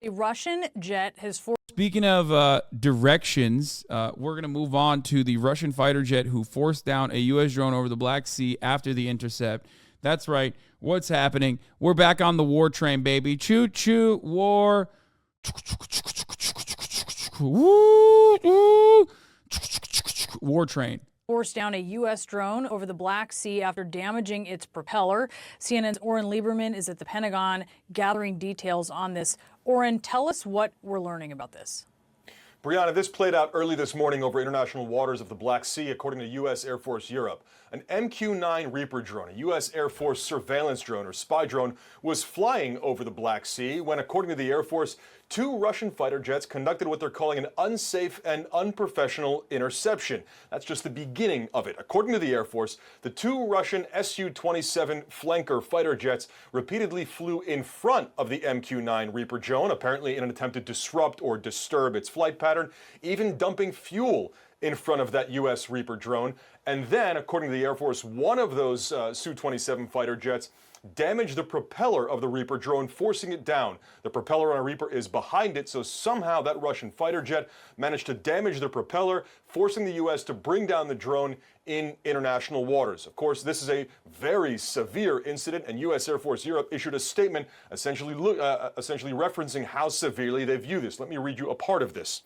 A Russian jet has forced. Speaking of directions, we're going to move on to the Russian fighter jet who forced down a U.S. drone over the Black Sea after the intercept. That's right. What's happening? We're back on the war train, baby. Choo-choo, war. War train. Forced down a U.S. drone over the Black Sea after damaging its propeller. CNN's Oren Lieberman is at the Pentagon gathering details on this. Oren, tell us what we're learning about this. Brianna, this played out early this morning over international waters of the Black Sea, according to U.S. Air Force Europe. An MQ-9 Reaper drone, a U.S. Air Force surveillance drone or spy drone, was flying over the Black Sea when, according to the Air Force, two Russian fighter jets conducted what they're calling an unsafe and unprofessional interception. That's just the beginning of it. According to the Air Force, the two Russian Su-27 flanker fighter jets repeatedly flew in front of the MQ-9 Reaper drone, apparently in an attempt to disrupt or disturb its flight pattern, even dumping fuel in front of that U.S. Reaper drone. And then, according to the Air Force, one of those Su-27 fighter jets damaged the propeller of the Reaper drone, forcing it down. The propeller on a Reaper is behind it, so somehow that Russian fighter jet managed to damage the propeller, forcing the U.S. to bring down the drone in international waters. Of course, this is a very severe incident, and U.S. Air Force Europe issued a statement essentially referencing how severely they view this. Let me read you a part of this.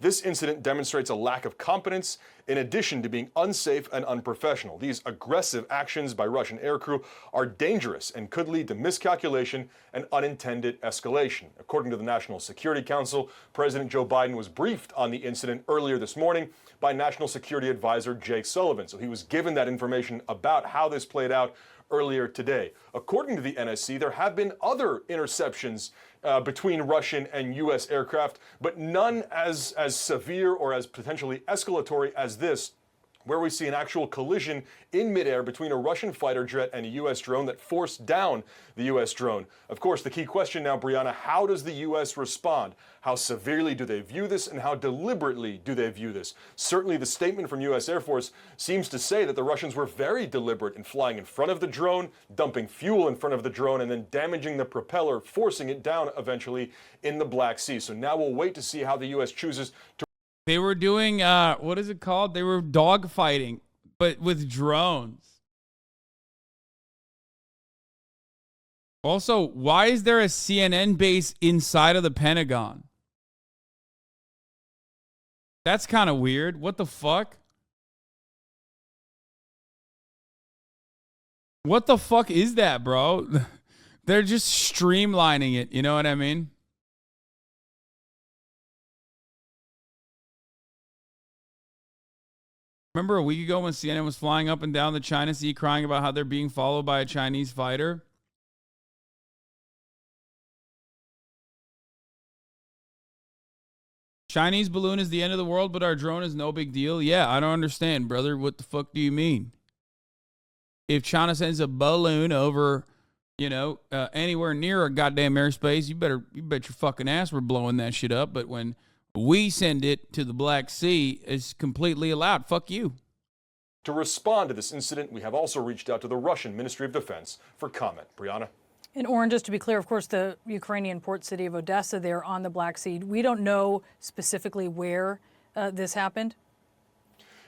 This incident demonstrates a lack of competence in addition to being unsafe and unprofessional. These aggressive actions by Russian aircrew are dangerous and could lead to miscalculation and unintended escalation. According to the National Security Council, President Joe Biden was briefed on the incident earlier this morning by National Security Advisor Jake Sullivan. So he was given that information about how this played out earlier today. According to the NSC, there have been other interceptions between Russian and U.S. aircraft, but none as severe or as potentially escalatory as this, where we see an actual collision in midair between a Russian fighter jet and a U.S. drone that forced down the U.S. drone. Of course, the key question now, Brianna, how does the U.S. respond? How severely do they view this, and how deliberately do they view this? Certainly the statement from U.S. Air Force seems to say that the Russians were very deliberate in flying in front of the drone, dumping fuel in front of the drone, and then damaging the propeller, forcing it down eventually in the Black Sea. So now we'll wait to see how the U.S. chooses to. They were doing, what is it called? They were dogfighting, but with drones. Also, why is there a CNN base inside of the Pentagon? That's kind of weird. What the fuck? What the fuck is that, bro? They're just streamlining it. You know what I mean? Remember a week ago when CNN was flying up and down the China Sea crying about how they're being followed by a Chinese fighter? Chinese balloon is the end of the world, but our drone is no big deal. Yeah, I don't understand, brother. What the fuck do you mean? If China sends a balloon over, anywhere near a goddamn airspace, you bet your fucking ass we're blowing that shit up. But when we send it to the Black Sea, it's completely allowed. Fuck you. To respond to this incident, we have also reached out to the Russian Ministry of Defense for comment. Brianna? And Oren, just to be clear, of course, the Ukrainian port city of Odessa there on the Black Sea, we don't know specifically where this happened?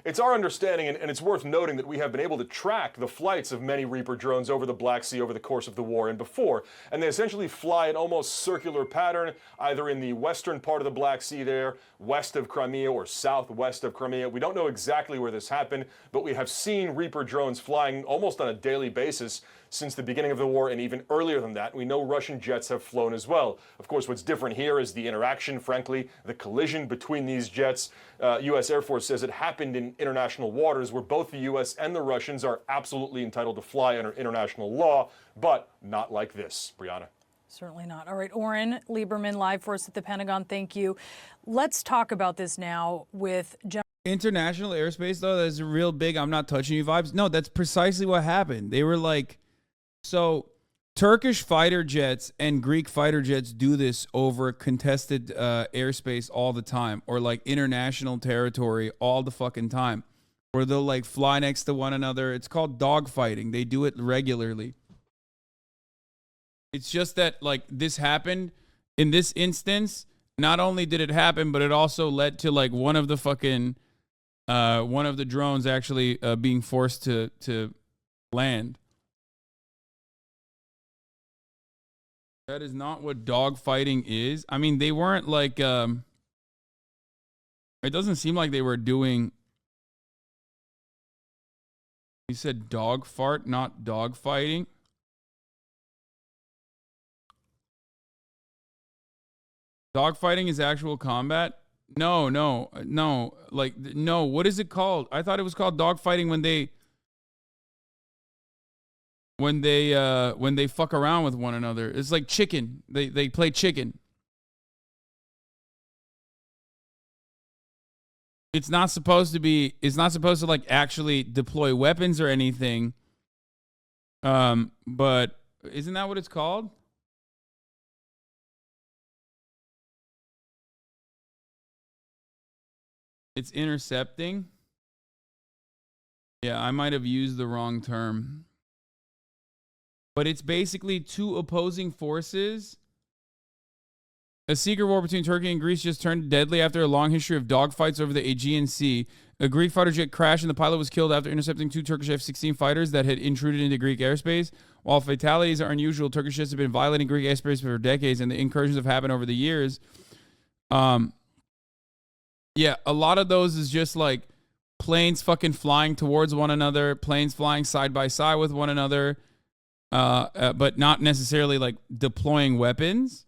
It's our understanding, and it's worth noting, that we have been able to track the flights of many Reaper drones over the Black Sea over the course of the war and before, and they essentially fly an almost circular pattern, either in the western part of the Black Sea there, west of Crimea, or southwest of Crimea. We don't know exactly where this happened, but we have seen Reaper drones flying almost on a daily basis since the beginning of the war, and even earlier than that. We know Russian jets have flown as well. Of course, what's different here is the interaction, frankly, the collision between these jets. U.S. Air Force says it happened in international waters where both the U.S. and the Russians are absolutely entitled to fly under international law, but not like this. Brianna? Certainly not. All right, Oren Lieberman, live for us at the Pentagon. Thank you. Let's talk about this now with General. International airspace, though, that's real big. I'm not touching you vibes. No, that's precisely what happened. They were like, so Turkish fighter jets and Greek fighter jets do this over contested airspace all the time, or like international territory all the fucking time, where they'll like fly next to one another. It's called dogfighting. They do it regularly. It's just that like this happened in this instance, not only did it happen, but it also led to like one of the drones actually being forced to land. That is not what dogfighting is. I mean, they weren't like it doesn't seem like they were doing. You said dog fart, not dog fighting. Dog fighting is actual combat? No. Like, no. What is it called? I thought it was called dog fighting when they fuck around with one another. It's like chicken. They play chicken. It's not supposed to like actually deploy weapons or anything. But isn't that what it's called? It's intercepting. Yeah, I might have used the wrong term. But it's basically two opposing forces. A secret war between Turkey and Greece just turned deadly after a long history of dogfights over the Aegean Sea. A Greek fighter jet crashed and the pilot was killed after intercepting two Turkish F-16 fighters that had intruded into Greek airspace. While fatalities are unusual, Turkish jets have been violating Greek airspace for decades, and the incursions have happened over the years. Yeah, a lot of those is just like planes fucking flying towards one another, planes flying side by side with one another, but not necessarily like deploying weapons.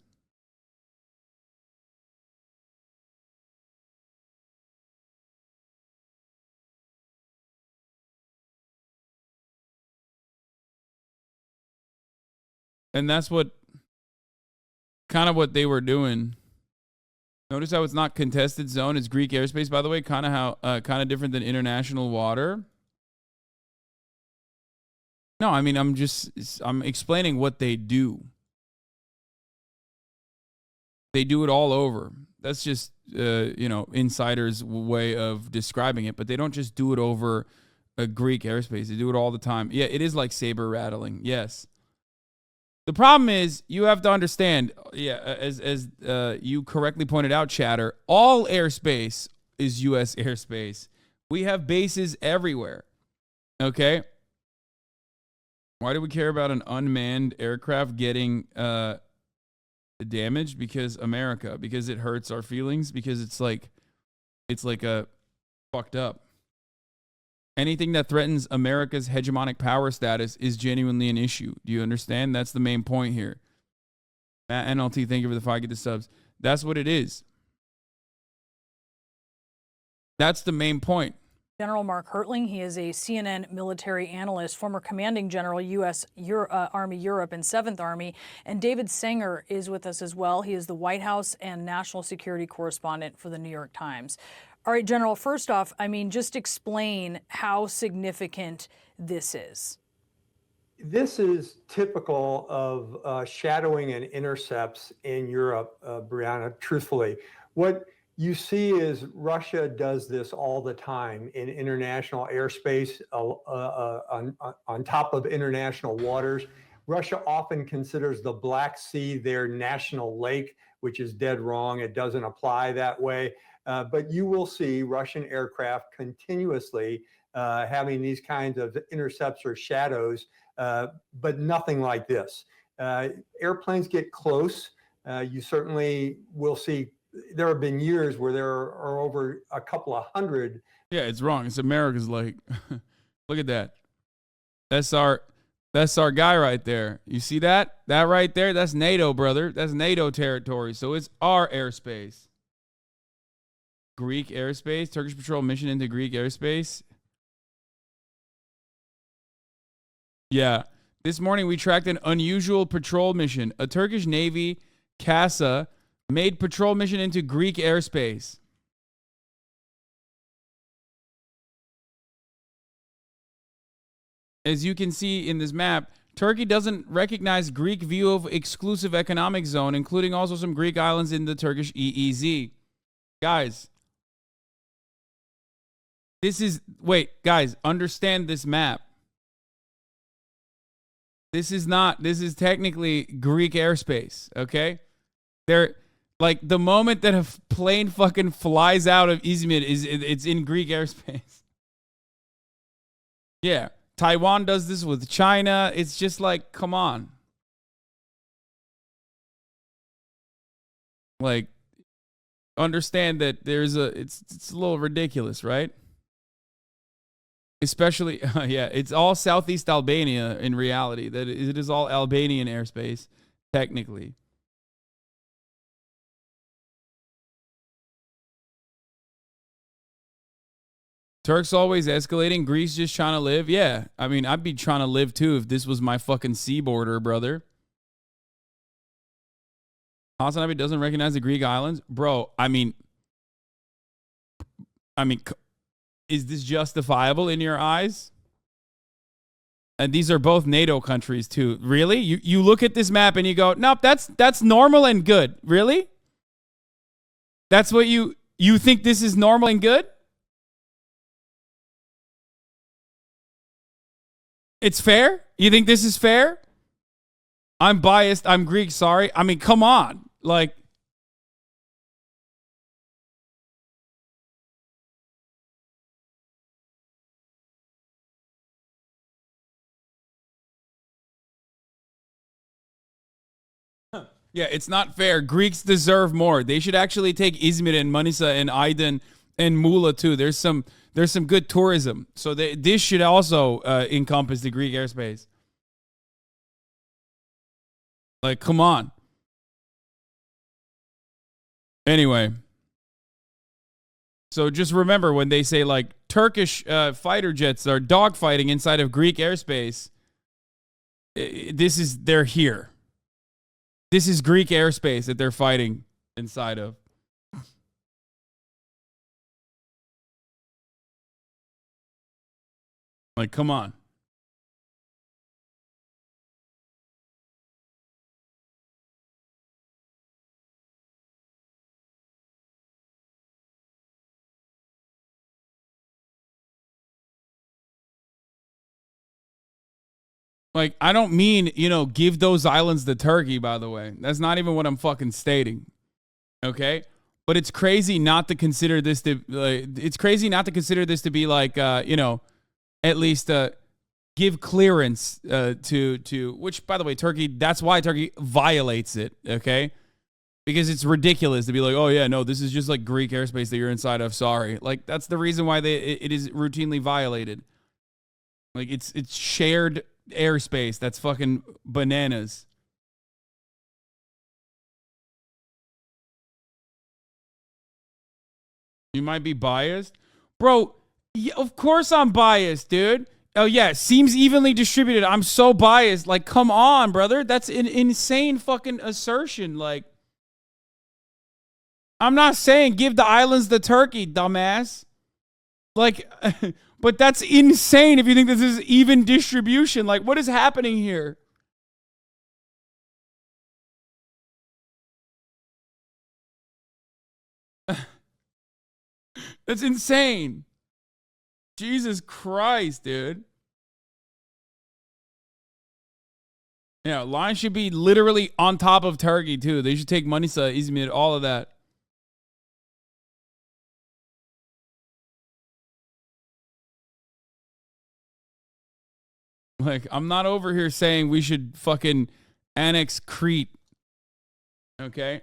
And that's what they were doing. Notice how it's not contested zone. It's Greek airspace, by the way. Kind of different than international water. No, I mean, I'm explaining what they do. They do it all over. That's just, insiders' way of describing it. But they don't just do it over a Greek airspace. They do it all the time. Yeah, it is like saber rattling. Yes. The problem is you have to understand, as you correctly pointed out, Chatter, all airspace is U.S. airspace. We have bases everywhere. Okay? Why do we care about an unmanned aircraft getting damaged? Because America. Because it hurts our feelings. Because it's like a fucked up. Anything that threatens America's hegemonic power status is genuinely an issue. Do you understand? That's the main point here. Matt NLT, thank you for the 5 get the subs. That's what it is. That's the main point. General Mark Hertling, he is a CNN military analyst, former commanding general, U.S. Army Europe and 7th Army. And David Sanger is with us as well. He is the White House and national security correspondent for the New York Times. All right, General, first off, I mean, just explain how significant this is. This is typical of shadowing and intercepts in Europe, Brianna, truthfully. What you see is Russia does this all the time in international airspace, on top of international waters. Russia often considers the Black Sea their national lake, which is dead wrong. It doesn't apply that way. But you will see Russian aircraft continuously having these kinds of intercepts or shadows, but nothing like this. Airplanes get close. You certainly will see. There have been years where there are over a couple of hundred. Yeah, it's wrong. It's America's like, look at that. That's our guy right there. You see that? That right there? That's NATO, brother. That's NATO territory. So it's our airspace. Greek airspace, Turkish patrol mission into Greek airspace. Yeah. This morning we tracked an unusual patrol mission. A Turkish Navy CASA made patrol mission into Greek airspace. As you can see in this map, Turkey doesn't recognize Greek view of exclusive economic zone, including also some Greek islands in the Turkish EEZ. Guys, guys, understand this map. This is technically Greek airspace, okay? They're like the moment that a plane fucking flies out of Izmir it's in Greek airspace. Yeah. Taiwan does this with China. It's just like, come on. Like, understand that it's a little ridiculous, right? Especially, yeah, it's all Southeast Albania in reality. That it is all Albanian airspace, technically. Turks always escalating. Greece just trying to live. Yeah, I mean, I'd be trying to live too if this was my fucking sea border, brother. Hasanabi doesn't recognize the Greek islands, bro. I mean, is this justifiable in your eyes? And these are both NATO countries too. Really? You look at this map and you go, nope, that's normal and good. Really? That's what you think this is normal and good? It's fair? You think this is fair? I'm biased. I'm Greek. Sorry. I mean, come on. Like, yeah, it's not fair. Greeks deserve more. They should actually take Izmir and Manisa and Aydın and Muğla too. There's some good tourism. So this should also encompass the Greek airspace. Like, come on. Anyway. So just remember when they say like Turkish fighter jets are dogfighting inside of Greek airspace, they're here. This is Greek airspace that they're fighting inside of. Like, come on. Like, I don't mean, give those islands to Turkey, by the way. That's not even what I'm fucking stating. Okay? But it's crazy not to consider this to be like, at least give clearance to which, by the way, Turkey, that's why Turkey violates it, okay? Because it's ridiculous to be like, oh yeah, no, this is just like Greek airspace that you're inside of. Sorry. Like, that's the reason why it is routinely violated. Like, it's shared airspace. That's fucking bananas. You might be biased. Bro, yeah, of course I'm biased, dude. Oh yeah, seems evenly distributed. I'm so biased. Like, come on, brother. That's an insane fucking assertion. Like, I'm not saying give the islands to Turkey, dumbass. Like, but that's insane if you think this is even distribution. Like, what is happening here? That's insane. Jesus Christ, dude. Yeah, line should be literally on top of Turkey, too. They should take Manisa, Izmir, all of that. Like, I'm not over here saying we should fucking annex Crete. Okay?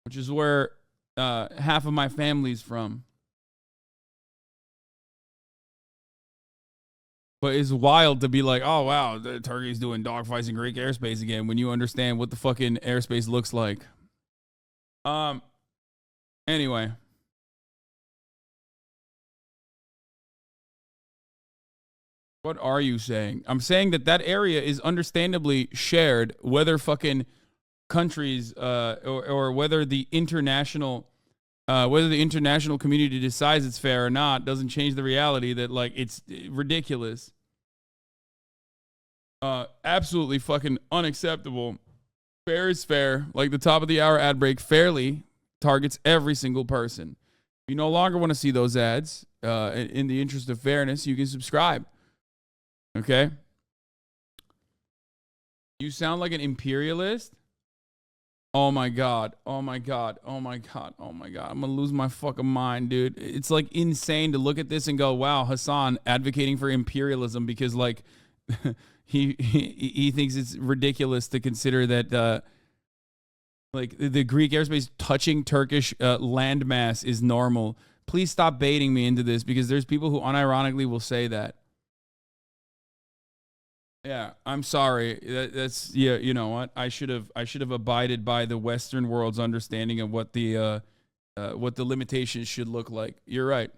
Which is where half of my family's from. But it's wild to be like, oh, wow, the Turkey's doing dogfights in Greek airspace again when you understand what the fucking airspace looks like. Anyway. What are you saying? I'm saying that area is understandably shared, whether fucking countries or whether the international community decides it's fair or not doesn't change the reality that, like, it's ridiculous. Absolutely fucking unacceptable. Fair is fair. Like, the top of the hour ad break fairly targets every single person. If you no longer want to see those ads, in the interest of fairness, you can subscribe. Okay? You sound like an imperialist. Oh my God. Oh my God. Oh my God. Oh my God. I'm going to lose my fucking mind, dude. It's like insane to look at this and go, wow, Hasan advocating for imperialism because like he thinks it's ridiculous to consider that like the Greek airspace touching Turkish landmass is normal. Please stop baiting me into this because there's people who unironically will say that. Yeah, I'm sorry. That's yeah. You know what? I should have abided by the Western world's understanding of what the limitations should look like. You're right.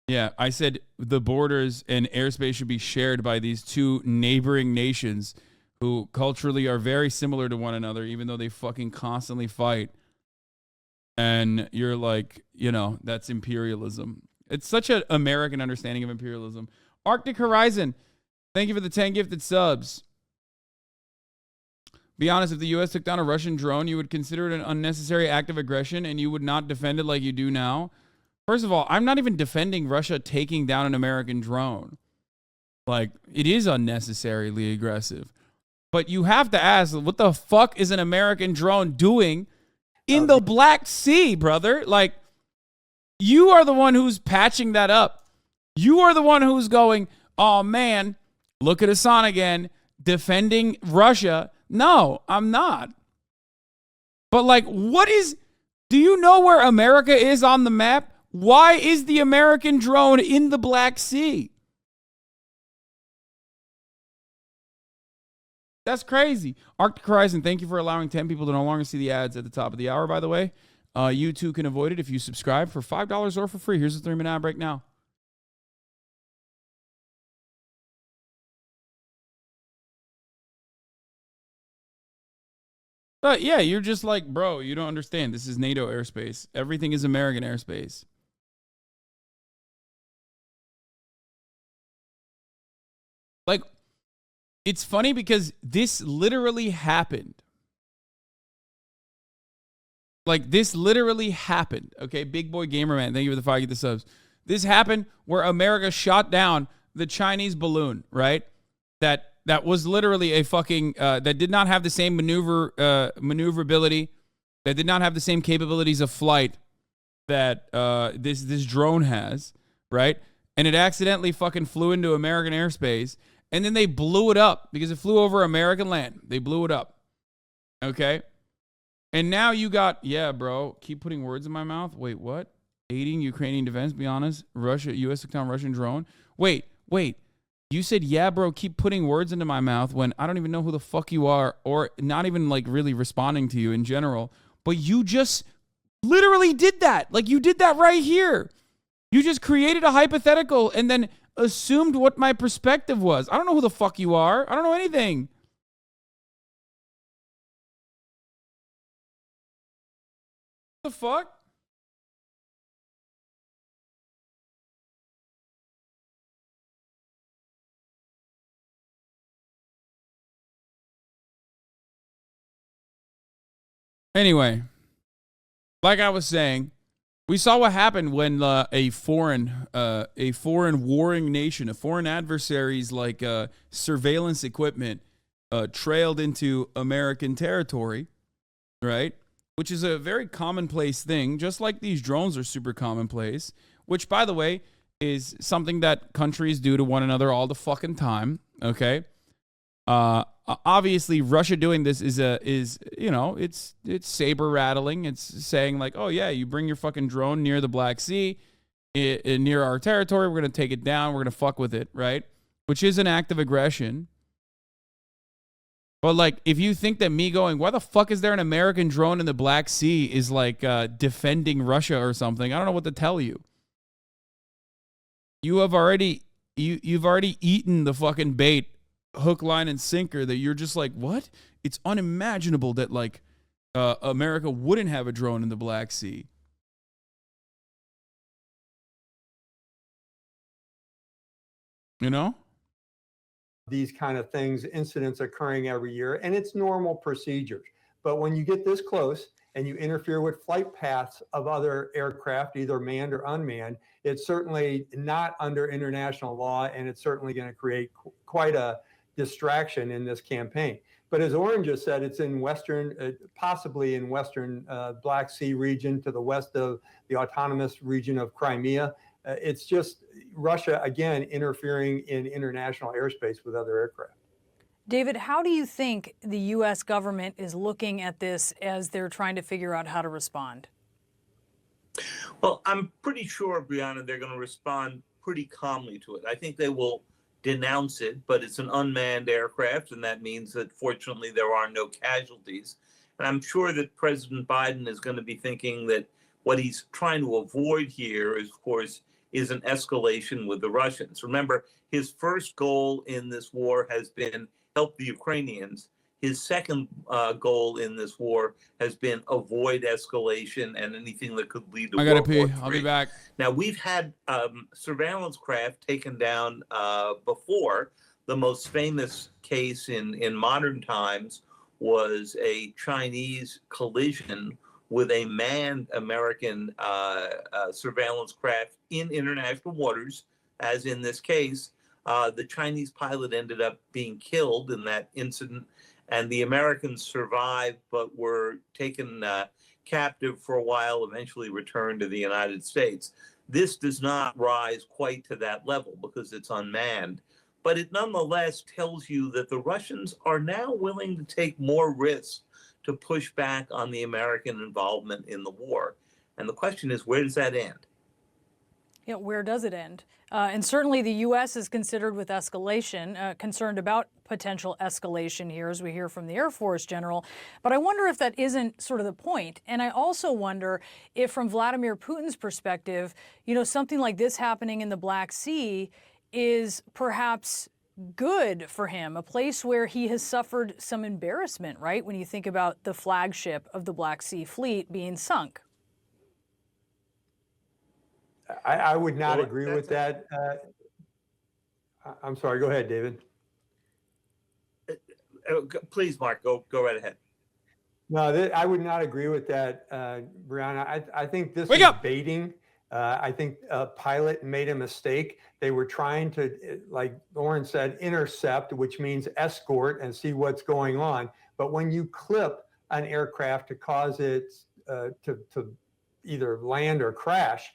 Yeah, I said the borders and airspace should be shared by these two neighboring nations who culturally are very similar to one another, even though they fucking constantly fight. And you're like, you know, that's imperialism. It's such an American understanding of imperialism. Arctic Horizon, thank you for the 10 gifted subs. Be honest, if the U.S. took down a Russian drone, you would consider it an unnecessary act of aggression and you would not defend it like you do now? First of all, I'm not even defending Russia taking down an American drone. Like, it is unnecessarily aggressive. But you have to ask, what the fuck is an American drone doing in the Black Sea, brother? Like, you are the one who's patching that up. You are the one who's going, oh man, look at Hasan again, defending Russia. No, I'm not. But like, do you know where America is on the map? Why is the American drone in the Black Sea? That's crazy. Arctic Horizon, thank you for allowing 10 people to no longer see the ads at the top of the hour, by the way. You too can avoid it if you subscribe for $5 or for free. Here's a 3-minute ad break now. But yeah, you're just like, bro, you don't understand. This is NATO airspace. Everything is American airspace. Like, it's funny because this literally happened. Like, this literally happened. Okay, Big Boy Gamer Man, thank you for the 5 get the subs. This happened where America shot down the Chinese balloon, right? That was literally a fucking that did not have the same maneuverability, that did not have the same capabilities of flight that this drone has, right? And it accidentally fucking flew into American airspace, and then they blew it up because it flew over American land. They blew it up. Okay? And now you got, yeah, bro, keep putting words in my mouth. Wait, what? Aiding Ukrainian defense, be honest. U.S. took down Russian drone. Wait. You said, yeah, bro, keep putting words into my mouth when I don't even know who the fuck you are or not even like really responding to you in general. But you just literally did that. Like you did that right here. You just created a hypothetical and then assumed what my perspective was. I don't know who the fuck you are. I don't know anything. What the fuck? Anyway, like I was saying, we saw what happened when a foreign warring nation, a foreign adversary's like surveillance equipment trailed into American territory, right? Which is a very commonplace thing, just like these drones are super commonplace, which, by the way, is something that countries do to one another all the fucking time, okay? Obviously, Russia doing this is it's saber rattling. It's saying like, oh yeah, you bring your fucking drone near the Black Sea, near our territory, we're gonna take it down, we're gonna fuck with it, right? Which is an act of aggression. But like, if you think that me going, why the fuck is there an American drone in the Black Sea is like defending Russia or something, I don't know what to tell you. You've already eaten the fucking bait, hook, line, and sinker, that you're just like, what? It's unimaginable that like America wouldn't have a drone in the Black Sea. You know? These kind of things, incidents occurring every year, and it's normal procedures. But when you get this close and you interfere with flight paths of other aircraft, either manned or unmanned, it's certainly not under international law, and it's certainly going to create quite a distraction in this campaign. But as Oren just said, it's in possibly in western Black Sea region to the west of the autonomous region of Crimea. It's just Russia, again, interfering in international airspace with other aircraft. David, how do you think the U.S. government is looking at this as they're trying to figure out how to respond? Well, I'm pretty sure, Brianna, they're going to respond pretty calmly to it. I think they will denounce it, but it's an unmanned aircraft, and that means that fortunately there are no casualties. And I'm sure that President Biden is going to be thinking that what he's trying to avoid here is, of course, is an escalation with the Russians. Remember, his first goal in this war has been help the Ukrainians. His second goal in this war has been avoid escalation and anything that could lead to I gotta World War pee. III. I'll be back. Now, we've had surveillance craft taken down before. The most famous case in modern times was a Chinese collision with a manned American surveillance craft in international waters, as in this case. The Chinese pilot ended up being killed in that incident, and the Americans survived but were taken captive for a while, eventually returned to the United States. This does not rise quite to that level because it's unmanned, but it nonetheless tells you that the Russians are now willing to take more risks to push back on the American involvement in the war. And the question is, where does that end? Yeah, where does it end? And certainly the U.S. is considered with escalation, concerned about potential escalation here, as we hear from the Air Force General. But I wonder if that isn't sort of the point. And I also wonder if, from Vladimir Putin's perspective, something like this happening in the Black Sea is perhaps good for him, a place where he has suffered some embarrassment, right? When you think about the flagship of the Black Sea Fleet being sunk. I would not agree with that. I'm sorry. Go ahead, David. Please, Mark, go right ahead. No, I would not agree with that, Brianna. I think this Wake is up! baiting. I think a pilot made a mistake. They were trying to, like Lauren said, intercept, which means escort and see what's going on. But when you clip an aircraft to cause it to either land or crash,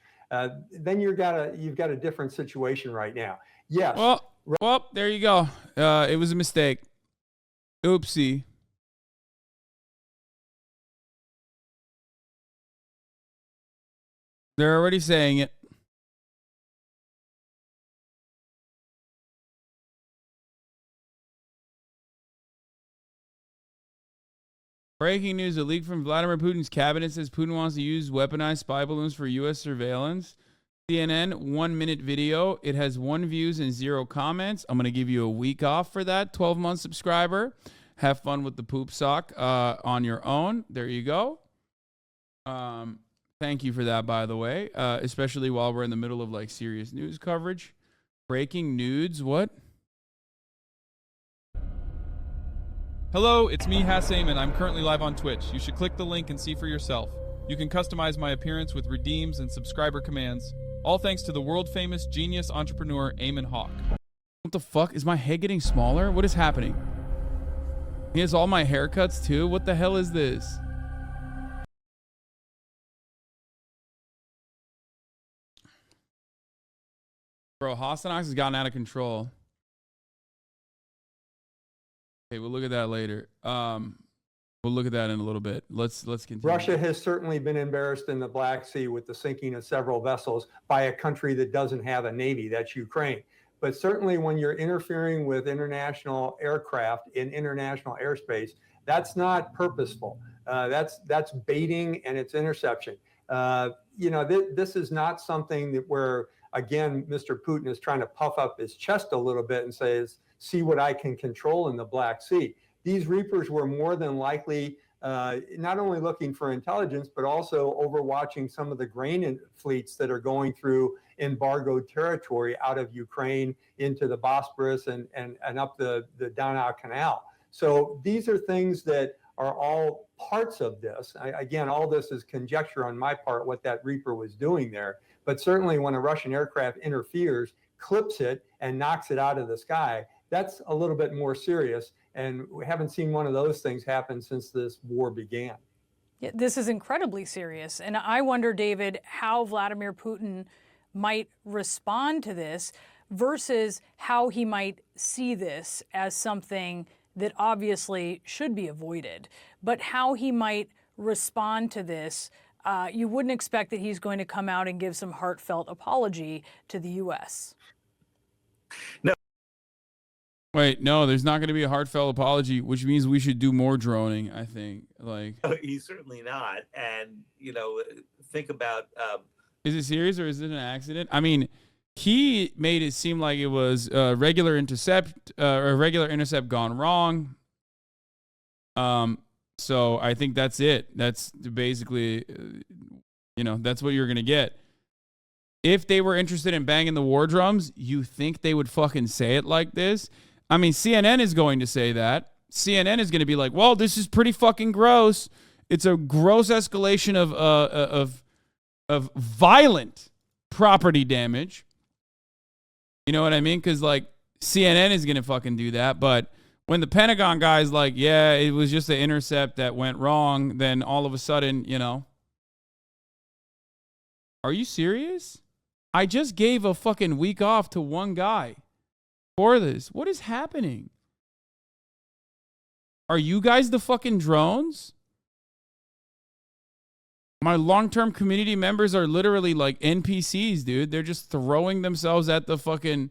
then you've got a different situation right now. Yes. Well, there you go. It was a mistake. Oopsie. They're already saying it. Breaking news, a leak from Vladimir Putin's cabinet says Putin wants to use weaponized spy balloons for U.S. surveillance. CNN 1-minute video. It has 1 views and 0 comments. I'm going to give you a week off for that, 12-month subscriber. Have fun with the poop sock on your own. There you go. Thank you for that, by the way, especially while we're in the middle of like serious news coverage. Breaking nudes, what? Hello, it's me, Hasan, and I'm currently live on Twitch. You should click the link and see for yourself. You can customize my appearance with redeems and subscriber commands, all thanks to the world-famous genius entrepreneur Eamon Hawk. What the fuck? Is my head getting smaller? What is happening? He has all my haircuts too? What the hell is this? Bro, Hasanabi has gotten out of control. Okay, we'll look at that later. We'll look at that in a little bit. Let's continue. Russia has certainly been embarrassed in the Black Sea with the sinking of several vessels by a country that doesn't have a navy. That's Ukraine. But certainly when you're interfering with international aircraft in international airspace, that's not purposeful. That's baiting and it's interception. This is not something that where, again, Mr. Putin is trying to puff up his chest a little bit and says, see what I can control in the Black Sea. These Reapers were more than likely not only looking for intelligence, but also overwatching some of the grain fleets that are going through embargoed territory out of Ukraine into the Bosporus and up the Danube Canal. So these are things that are all parts of this. Again, all this is conjecture on my part, what that Reaper was doing there. But certainly when a Russian aircraft interferes, clips it, and knocks it out of the sky, that's a little bit more serious. And we haven't seen one of those things happen since this war began. Yeah, this is incredibly serious. And I wonder, David, how Vladimir Putin might respond to this versus how he might see this as something that obviously should be avoided, but how he might respond to this. You wouldn't expect that he's going to come out and give some heartfelt apology to the U.S. No. Wait, no, there's not going to be a heartfelt apology, which means we should do more droning, I think. Like, He's certainly not. And, think about... is it serious or is it an accident? I mean, he made it seem like it was a regular intercept gone wrong. So I think that's it. That's basically, that's what you're going to get. If they were interested in banging the war drums, you think they would fucking say it like this? I mean, CNN is going to say that. CNN is going to be like, well, this is pretty fucking gross. It's a gross escalation of violent property damage. You know what I mean? Because, like, CNN is going to fucking do that. But when the Pentagon guy's like, yeah, it was just an intercept that went wrong, then all of a sudden, Are you serious? I just gave a fucking week off to one guy for this. What is happening? Are you guys the fucking drones? My long-term community members are literally like NPCs, dude. They're just throwing themselves at the fucking...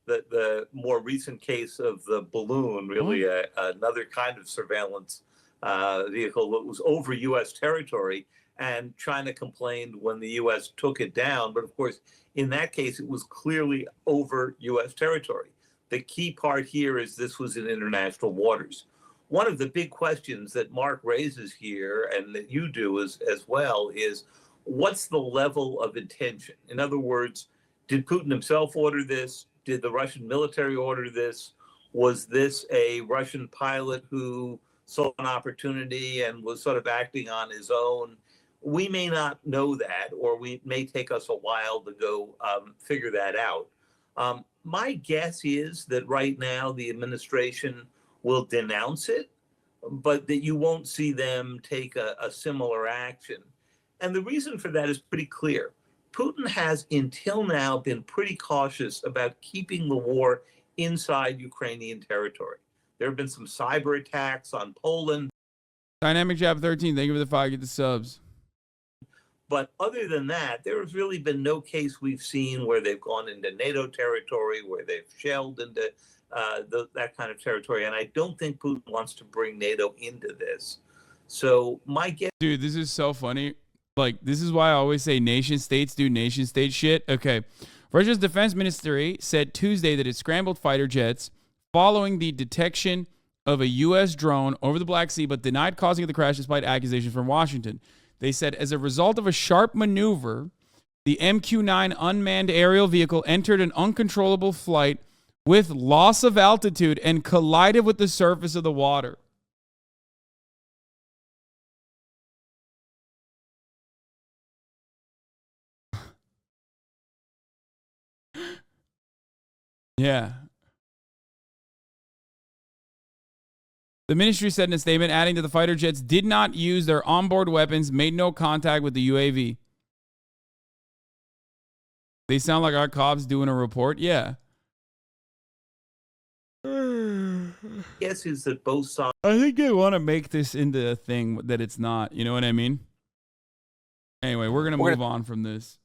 The more recent case of the balloon, really another kind of surveillance vehicle that was over U.S. territory, and China complained when the U.S. took it down. But of course, in that case, it was clearly over U.S. territory. The key part here is this was in international waters. One of the big questions that Mark raises here, and that you do as well, is what's the level of intention? In other words, did Putin himself order this? Did the Russian military order this? Was this a Russian pilot who saw an opportunity and was sort of acting on his own? We may not know that, or we may take us a while to go figure that out. My guess is that right now the administration will denounce it, but that you won't see them take a similar action. And the reason for that is pretty clear. Putin has until now been pretty cautious about keeping the war inside Ukrainian territory. There have been some cyber attacks on Poland. Dynamic Jab 13, thank you for the 5, get the subs. But other than that, there has really been no case we've seen where they've gone into NATO territory, where they've shelled into that kind of territory. And I don't think Putin wants to bring NATO into this. So my guess... Dude, this is so funny. Like, this is why I always say nation states do nation state shit. Okay. Russia's defense ministry said Tuesday that it scrambled fighter jets following the detection of a U.S. drone over the Black Sea, but denied causing the crash despite accusations from Washington. They said as a result of a sharp maneuver, the MQ-9 unmanned aerial vehicle entered an uncontrollable flight with loss of altitude and collided with the surface of the water. Yeah. The ministry said in a statement, adding that the fighter jets did not use their onboard weapons, made no contact with the UAV. They sound like our cops doing a report? Yeah. Guess is that both sides... I think they want to make this into a thing that it's not. You know what I mean? Anyway, we're going to move on from this.